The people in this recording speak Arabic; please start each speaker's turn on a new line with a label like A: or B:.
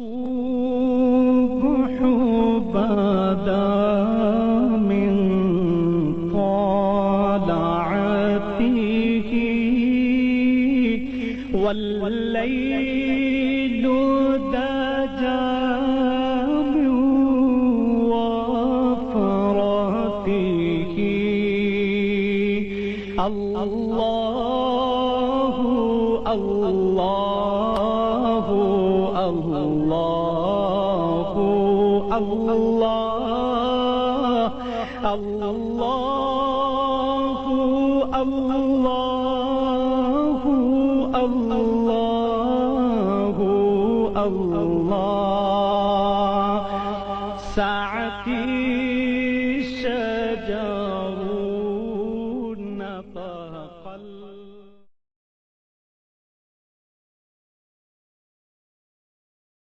A: الصبح بدا من طلعته والليل دجى من وفرته. الله الله الله الله الله الله الله الله. ساعتي